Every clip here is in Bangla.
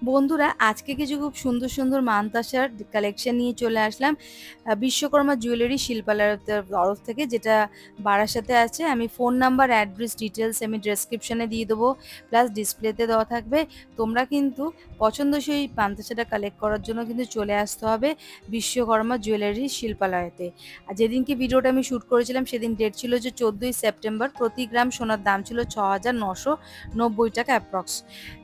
বন্ধুরা, আজকে কিছু খুব সুন্দর সুন্দর মানতাসার কালেকশন নিয়ে চলে আসলাম বিশ্বকর্মা জুয়েলারি শিল্পালয়ের তরফ থেকে, যেটা বারাসাতে আছে। আমি ফোন নাম্বার, অ্যাড্রেস, ডিটেলস আমি ডেসক্রিপশনে দিয়ে দেবো, প্লাস ডিসপ্লেতে দেওয়া থাকবে। তোমরা কিন্তু পছন্দসই মানতাসাটা কালেক্ট করার জন্য কিন্তু চলে আসতে হবে বিশ্বকর্মা জুয়েলারি শিল্পালয়তে। আর যেদিনকে ভিডিওটা আমি শ্যুট করেছিলাম সেদিন ডেট ছিল যে 14ই সেপ্টেম্বর। প্রতি গ্রাম সোনার দাম ছিল 6,990 টাকা অ্যাপ্রক্স।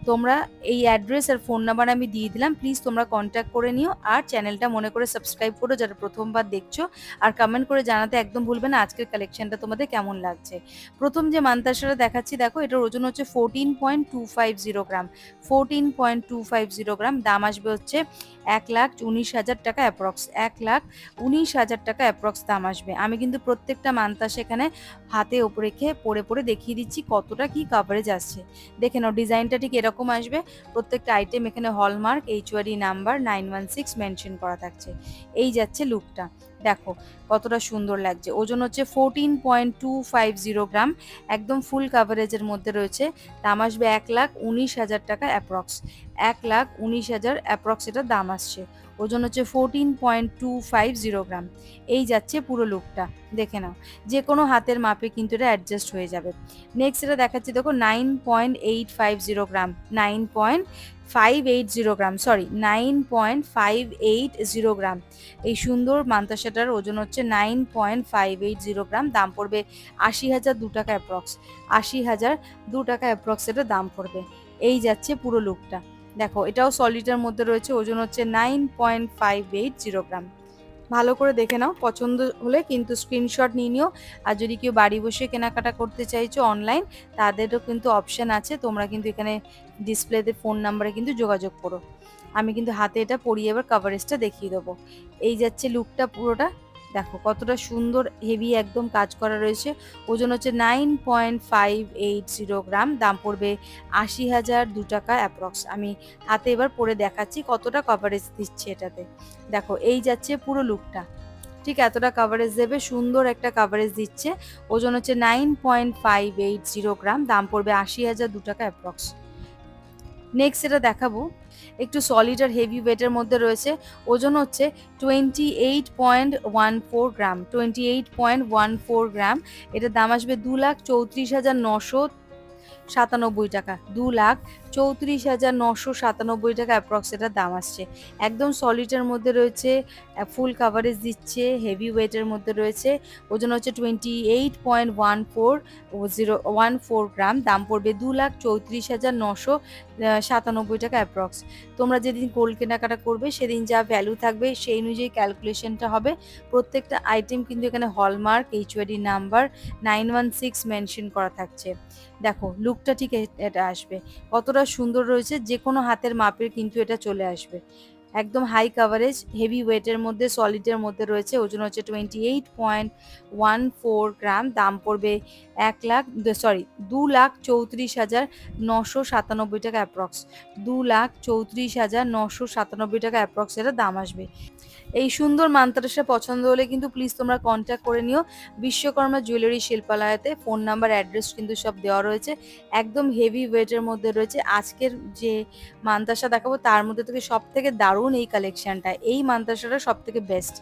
তোমরা এই অ্যাড্রেস আর ফোন নাম্বার আমি দিয়ে দিলাম, প্লিজ তোমরা কন্ট্যাক্ট করে নিও। আর চ্যানেলটা মনে করে সাবস্ক্রাইব করো যারা প্রথমবার দেখছো। আর কমেন্ট করে জানাতে একদম ভুলবে না আজকের কালেকশনটা তোমাদের কেমন লাগছে। প্রথম যে মানতাসাটা দেখাচ্ছি, দেখো এটার ওজন হচ্ছে 14.250 গ্রাম। 14.250 গ্রাম, দাম আসবে হচ্ছে 1,19,000 টাকা অ্যাপ্রক্স। 1,19,000 টাকা অ্যাপ্রক্স দাম আসবে। আমি কিন্তু প্রত্যেকটা মানতাসা এখানে হাতে ওপর রেখে পরে পরে দেখিয়ে দিচ্ছি কতটা কি কাভারেজ আসছে। দেখে নাও, ডিজাইনটা ঠিক এরকম আসবে। প্রত্যেকটা আইটেম এখানে হলমার্ক এইচওয়ারি নাম্বার 916 মেনশন করা থাকছে। এই যাচ্ছে লুকটা, দেখো কতটা সুন্দর লাগছে। ওজন হচ্ছে 14.250 গ্রাম, একদম ফুল কাভারেজের মধ্যে রয়েছে। দাম আসবে 1,19,000 টাকা অ্যাপ্রক্স। 1,19,000 অ্যাপ্রক্স এটা দাম আসছে। ওজন হচ্ছে 14.250 গ্রাম। এই যাচ্ছে পুরো লুকটা, দেখে নাও। যে কোনো হাতের মাপে কিন্তু এটা অ্যাডজাস্ট হয়ে যাবে। নেক্সট এটা দেখাচ্ছি, দেখো 9.850 গ্রাম। 9.580 গ্রাম, সরি 9.580 গ্রাম। এই সুন্দর মান্তাসাটার ওজন হচ্ছে 9.580 গ্রাম। দাম পড়বে 80,002 টাকা অ্যাপ্রক্স। 80,002 টাকা অ্যাপ্রক্স এটা দাম পড়বে। এই যাচ্ছে পুরো লুকটা, দেখো এটাও সলিডের মধ্যে রয়েছে। ওজন হচ্ছে 9.580 গ্রাম। ভালো করে দেখে নাও, পছন্দ হলে কিন্তু স্ক্রিনশট নিয়ে নিও। আর যদি কেউ বাড়ি বসে কেনাকাটা করতে চাইছো অনলাইন, তাদেরও কিন্তু অপশান আছে। তোমরা কিন্তু এখানে ডিসপ্লেতে ফোন নাম্বারে কিন্তু যোগাযোগ করো। আমি কিন্তু হাতে এটা পরিয়ে এবার কভারেজটা দেখিয়ে দেবো। এই যাচ্ছে লুকটা পুরোটা, দেখো কতটা সুন্দর হেভি একদম কাজ করা রয়েছে। ওজন হচ্ছে 9.580 গ্রাম। দাম পড়বে 80,002 টাকা অ্যাপ্রক্স। আমি হাতে এবার পরে দেখাচ্ছি কতটা কভারেজ দিচ্ছে এটাতে। দেখো এই যাচ্ছে পুরো লুকটা, ঠিক এতটা কাভারেজ দেবে, সুন্দর একটা কাভারেজ দিচ্ছে। ওজন হচ্ছে 9.580 গ্রাম। দাম পড়বে 80,002 টাকা অ্যাপ্রক্স। নেক্সট এটা দেখাবো, একটু সলিড আর হেভি ওয়েটের মধ্যে রয়েছে। ওজন হচ্ছে 28.14 গ্রাম। 28.14 গ্রাম। এটার দাম আসবে 2,34,997 টাকা। 2,34,997 টাকা অ্যাপ্রক্স এটার দাম আসছে। একদম সলিডের মধ্যে রয়েছে, ফুল কাভারেজ দিচ্ছে, হেভি ওয়েটের মধ্যে রয়েছে। ওজন হচ্ছে 28.14 গ্রাম। দাম পড়বে 2,34,997 টাকা অ্যাপ্রক্স। তোমরা যেদিন গোল্ড কেনাকাটা করবে সেদিন যা ভ্যালু থাকবে সেই অনুযায়ী ক্যালকুলেশনটা হবে। প্রত্যেকটা আইটেম কিন্তু এখানে হলমার্ক এইচওয়ারি নাম্বার 916 মেনশন করা থাকছে। দেখো লুকটা ঠিক এটা আসবে, কতটা সুন্দর রয়েছে। যে কোনো হাতের মাপের কিন্তু এটা চলে আসবে। একদম হাই কাভারেজ, হেভি ওয়েটের মধ্যে, সলিডের মধ্যে রয়েছে। ওজন হচ্ছে 28.14 গ্রাম। দাম পড়বে 2,34,997 টাকা অ্যাপ্রক্স। 2,34,997 টাকা অ্যাপ্রক্স এটা দাম আসবে। এই সুন্দর মান্তারাসা পছন্দ হলে কিন্তু প্লিজ তোমরা কন্ট্যাক্ট করে নিও বিশ্বকর্মা জুয়েলারি শিল্পালয়তে। ফোন নাম্বার, অ্যাড্রেস কিন্তু সব দেওয়া রয়েছে। একদম হেভি ওয়েটের মধ্যে রয়েছে। আজকের যে মান্তাসা দেখাবো তার মধ্যে থেকে সব থেকে দারুণ এই কালেকশনটা। এই মান্তাসাটা সব থেকে বেস্ট।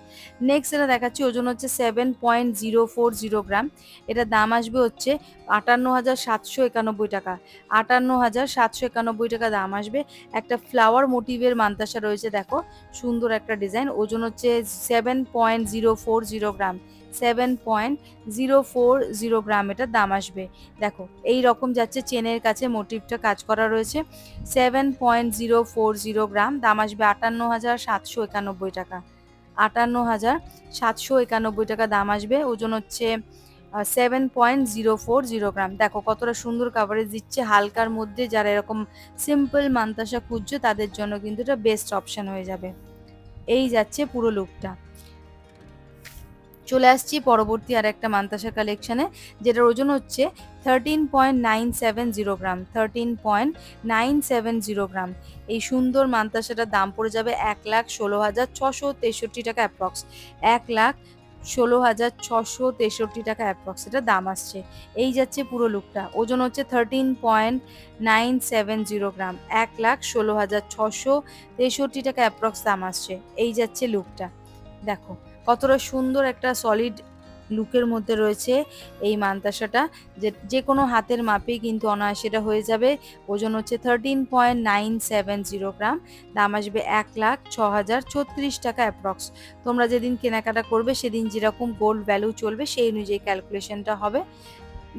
নেক্সট এটা দেখাচ্ছি, ওজন হচ্ছে 7.040 গ্রাম। এটার দাম আসবে হচ্ছে 58,791 টাকা। 58,791 টাকা দাম আসবে। একটা ফ্লাওয়ার মোটিভের মান্তাসা রয়েছে, দেখো সুন্দর একটা ডিজাইন। ওজন হচ্ছে 7.040 গ্রাম। 7.040 গ্রাম এটার দাম আসবে। দেখো এই রকম যাচ্ছে, চেনের কাছে মোটিভটা কাজ করা রয়েছে। 7.040 গ্রাম, দাম আসবে 58,791 টাকা। 58,791 টাকা দাম আসবে। ওজন হচ্ছে 7.040 গ্রাম। দেখো কতটা সুন্দর কাভারেজ দিচ্ছে হালকার মধ্যে। যারা এরকম সিম্পল মান্তাসা খুঁজছো তাদের জন্য কিন্তু এটা বেস্ট অপশন হয়ে যাবে। এই যাচ্ছে পুরো লুকটা। চলে আসছি পরবর্তী আর একটা মান্তাসা কালেকশনে, যেটার ওজন হচ্ছে 13.970 গ্রাম। 13.970 গ্রাম। এই সুন্দর মান্তাসাটার দাম পড়ে যাবে 1,16,663 টাকা অ্যাপ্রক্স। 16,663 টাকা অ্যাপ্রক্স এটা দাম আসছে। এই যাচ্ছে পুরো লুকটা। ওজন হচ্ছে 13.970 গ্রাম, 1,16,663 টাকা অ্যাপ্রক্স দাম আসছে। এই যাচ্ছে লুকটা। দেখো কতটা সুন্দর একটা সলিড লুকের মধ্যে রয়েছে এই মানতাসাটা, যে কোনো হাতের মাপেই কিন্তু অনায়াসে এটা হয়ে যাবে। ওজন হচ্ছে 13.970 গ্রাম, দাম আসবে 1,06,036 টাকা অ্যাপ্রক্স। তোমরা যেদিন কেনাকাটা করবে সেদিন যেরকম গোল্ড ভ্যালু চলবে সেই অনুযায়ী ক্যালকুলেশনটা হবে।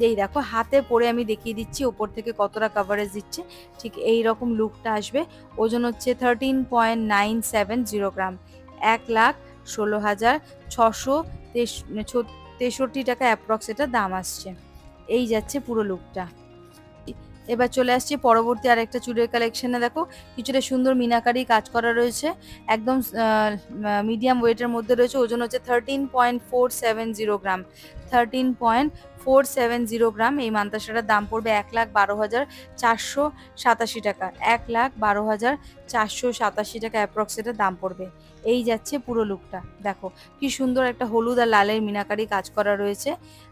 এই দেখো হাতে পরে আমি দেখিয়ে দিচ্ছি ওপর থেকে কতটা কভারেজ দিচ্ছে, ঠিক এই রকম লুকটা আসবে। ওজন হচ্ছে 13.970 গ্রাম, 1,16,663 টাকা অ্যাপ্রক্স এটা দাম আসছে। এই যাচ্ছে পুরো লুকটা। এবার চলে আসছি পরবর্তী আরেকটা চুড়ির কালেকশনে। দেখো কিছুটা সুন্দর মিনাকারি কাজ করা রয়েছে, একদম মিডিয়াম ওয়েটের মধ্যে রয়েছে। ওজন হচ্ছে 13.470 গ্রাম, 13.470 গ্রাম। এই মান্তাসাটার দাম পড়বে 1,12,487 টাকা, 1,12,487 টাকা অ্যাপ্রক্স এটার দাম পড়বে। এই যাচ্ছে পুরো লুকটা। দেখো কি সুন্দর একটা হলুদ আর লালের মিনাকারি কাজ করা রয়েছে।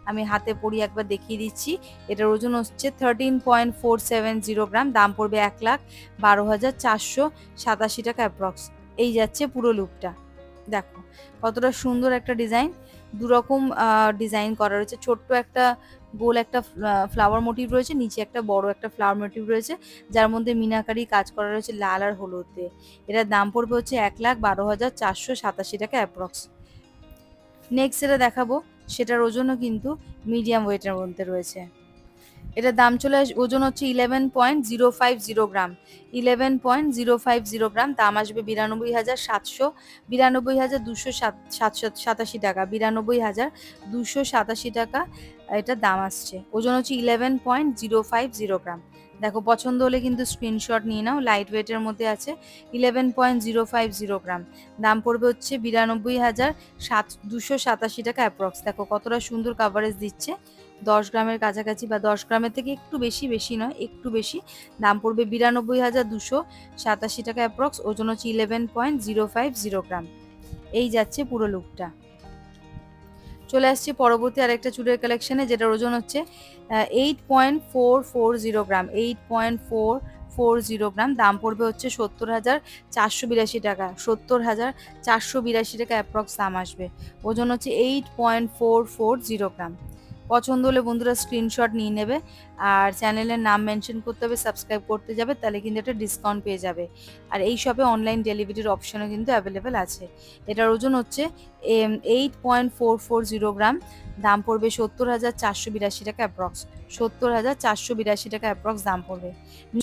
আমি হাতে পরিয়ে একবার দেখিয়ে দিচ্ছি। এটার ওজন হচ্ছে 13.470 গ্রাম, দাম পড়বে 1,12,487 টাকা অ্যাপ্রক্স। এই যাচ্ছে পুরো লুকটা। দেখো কতটা সুন্দর একটা ডিজাইন, দুরকম ডিজাইন করা রয়েছে। ছোট্ট একটা গোল একটা ফ্লাওয়ার মোটিভ রয়েছে, নিচে একটা বড় একটা ফ্লাওয়ার মোটিভ রয়েছে, যার মধ্যে মিনাকারি কাজ করা রয়েছে লাল আর হলুদ দিয়ে। এটার দাম পড়বে হচ্ছে 1,12,487 টাকা অ্যাপ্রক্স। নেক্সট যেটা দেখাবো সেটার ওজনও কিন্তু মিডিয়াম ওয়েটের মধ্যে রয়েছে। এটার দাম ওজন হচ্ছে 11.050 গ্রাম, 11.050 গ্রাম। দাম আসবে 92,700, 92,287 টাকা, 92,287 টাকা এটা দাম আসছে। ওজন হচ্ছে 11.050 গ্রাম। দেখো পছন্দ হলে কিন্তু স্ক্রিনশট নিয়ে নাও, লাইট ওয়েটের মধ্যে আছে। 11.050 গ্রাম, দাম পড়বে হচ্ছে 92,287 টাকা অ্যাপ্রক্স। দেখো কতটা সুন্দর কাভারেজ দিচ্ছে, 10 গ্রামের কাছাকাছি বা 10 গ্রামের থেকে একটু বেশি, বেশি নয় একটু বেশি। দাম পড়বে 92,287 টাকা অ্যাপ্রক্স। ওজন হচ্ছে 11.050 গ্রাম। এই যাচ্ছে পুরো লুকটা। চলে আসছি পরবর্তী আরেকটা চুড়ের কালেকশনে, যেটার ওজন হচ্ছে 8.440 গ্রাম, 8.440 গ্রাম। দাম পড়বে হচ্ছে 70,482 টাকা, 70,482 টাকা অ্যাপ্রক্স দাম আসবে। ওজন হচ্ছে 8.440 গ্রাম। পছন্দ হলে বন্ধুরা স্ক্রিনশট নিয়ে নেবে, আর চ্যানেলের নাম মেনশন করতে হবে, সাবস্ক্রাইব করতে যাবে, তাহলে কিন্তু একটা ডিসকাউন্ট পেয়ে যাবে। আর এই শপে অনলাইন ডেলিভারির অপশনও কিন্তু অ্যাভেলেবেল আছে। এটার ওজন হচ্ছে 8.440 গ্রাম, দাম পড়বে 70,482 টাকা অ্যাপ্রক্স, 70,482 টাকা অ্যাপ্রক্স দাম পড়বে।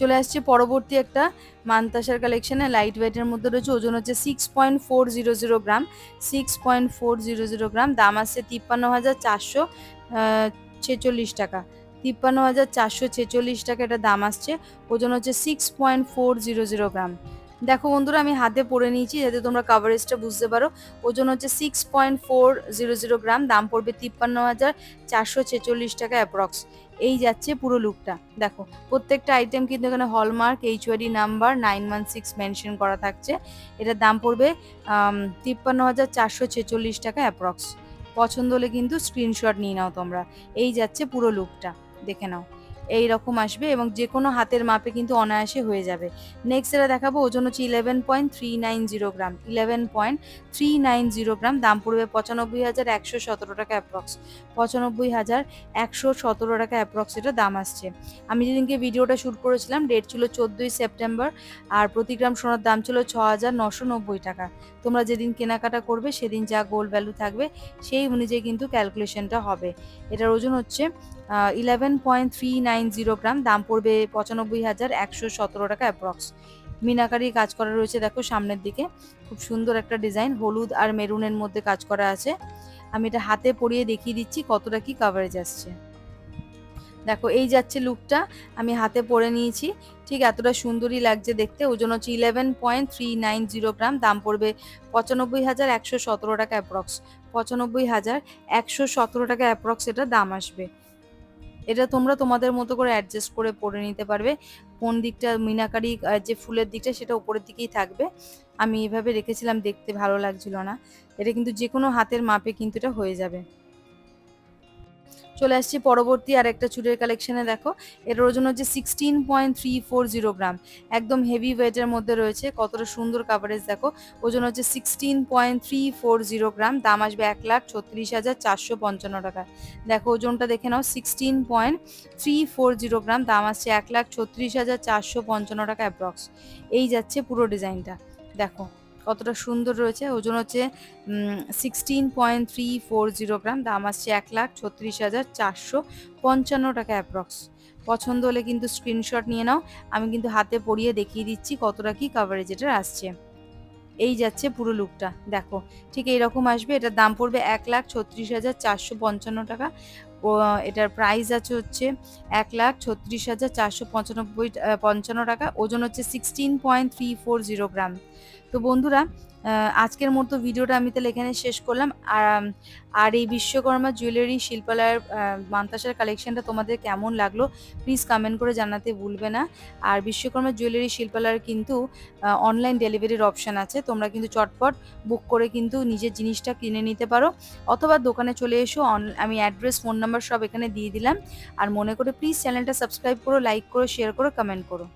চলে আসছে পরবর্তী একটা মানতাসার কালেকশনে, লাইট ওয়েটের মধ্যে রয়েছে। ওজন হচ্ছে 6.400 গ্রাম, 6.400 গ্রাম। দাম আসছে 53,446 টাকা, 53,446 টাকা এটা দাম আসছে। ওজন হচ্ছে 6.400 গ্রাম। দেখো বন্ধুরা আমি হাতে পরে নিয়েছি যাতে তোমরা কাভারেজটা বুঝতে পারো। ওজন হচ্ছে 6.400 গ্রাম, দাম পড়বে 53,446 টাকা অ্যাপ্রক্স। এই যাচ্ছে পুরো লুকটা। দেখো প্রত্যেকটা আইটেম কিন্তু এখানে হলমার্ক HUID নাম্বার 916 মেনশন করা থাকছে। এটার দাম পড়বে 53,446 টাকা অ্যাপ্রক্স। পছন্দ হলে কিন্তু স্ক্রিনশট নিয়ে নাও তোমরা। এই যাচ্ছে পুরো লুকটা, দেখে নাও এই রকম আসবে এবং যে কোনো হাতের মাপে কিন্তু অনায়াসে হয়ে যাবে। নেক্সট যেটা দেখাবো ওজন হচ্ছে 11.390 গ্রাম, 11.390 গ্রাম। দাম পড়বে 95,117 টাকা অ্যাপ্রক্স, 95,117 টাকা অ্যাপ্রক্স এটা দাম আসছে। আমি যেদিনকে ভিডিওটা শ্যুট করেছিলাম ডেট ছিল 14ই সেপ্টেম্বর, আর প্রতি গ্রাম সোনার দাম ছিল 6,990 টাকা। তোমরা যেদিন কেনাকাটা করবে সেদিন যা গোল্ড ভ্যালু থাকবে সেই অনুযায়ী কিন্তু ক্যালকুলেশনটা হবে। এটার ওজন হচ্ছে 11.390 গ্রাম, দাম পড়বে 95,117 টাকা অ্যাপ্রক্স। মিনাকারি কাজ করা রয়েছে দেখো সামনের দিকে, খুব সুন্দর একটা ডিজাইন, হলুদ আর মেরুনের মধ্যে কাজ করা আছে। আমি এটা হাতে পরিয়ে দেখিয়ে দিচ্ছি কতটা কি কাভারেজ আসছে। দেখো এই যাচ্ছে লুকটা, আমি হাতে পরে নিয়েছি, ঠিক এতটা সুন্দরই লাগছে দেখতে। ওজন হচ্ছে 11.390 গ্রাম, দাম পড়বে 95,117 টাকা অ্যাপ্রক্স, 95,117 টাকা অ্যাপ্রক্স এটা দাম আসবে। এটা তোমরা তোমাদের মতো করে অ্যাডজাস্ট করে পরে নিতে পারবে। কোন দিকটা মিনাকারি যে ফুলের দিকটা সেটা উপরের দিকেই থাকবে। আমি এভাবে রেখেছিলাম, দেখতে ভালো লাগছিল না। এটা কিন্তু যে কোনো হাতের মাপে কিন্তু এটা হয়ে যাবে। চলে আসছি পরবর্তী আর একটা চুড়ির কালেকশনে। দেখো এটার ওজন হচ্ছে 16.340 গ্রাম, একদম হেভি ওয়েটের মধ্যে রয়েছে। কতটা সুন্দর কাভারেজ দেখো। ওজন হচ্ছে 16.340 গ্রাম, দাম আসবে 1,36,455 টাকা। দেখো ওজনটা দেখে নাও, 16.340 গ্রাম, দাম আসছে 1,36,455 টাকা অ্যাপ্রক্স। এই যাচ্ছে পুরো ডিজাইনটা। দেখো কতটা সুন্দর রয়েছে। ওজন হচ্ছে 16.340 গ্রাম, দাম আসছে 1,36,455 টাকা অ্যাপ্রক্স। পছন্দ হলে কিন্তু স্ক্রিনশট নিয়ে নাও, আমি কিন্তু হাতে পরিয়ে দেখিয়ে দিচ্ছি কতটা কি কাভারেজ এটার আসছে। এই যাচ্ছে পুরো লুকটা। দেখো ঠিক এইরকম আসবে। এটার দাম পড়বে 1,36,455 টাকা। এটার প্রাইস আছে হচ্ছে 1,36,455 টাকা। ওজন হচ্ছে 16.340 গ্রাম। তো বন্ধুরা, আজকের মতো ভিডিওটা আমি তাহলে এখানে শেষ করলাম। আর এই বিশ্বকর্মা জুয়েলারি শিল্পালয়ের মান্তাসার কালেকশনটা তোমাদের কেমন লাগলো প্লিজ কমেন্ট করে জানাতে ভুলবে না। আর বিশ্বকর্মা জুয়েলারি শিল্পালয়ের কিন্তু অনলাইন ডেলিভারির অপশান আছে, তোমরা কিন্তু চটপট বুক করে কিন্তু নিজের জিনিসটা কিনে নিতে পারো, অথবা দোকানে চলে এসো। আমি অ্যাড্রেস, ফোন নাম্বার সব এখানে দিয়ে দিলাম। আর মনে করে প্লিজ চ্যানেলটা সাবস্ক্রাইব করো, লাইক করো, শেয়ার করো, কমেন্ট করো।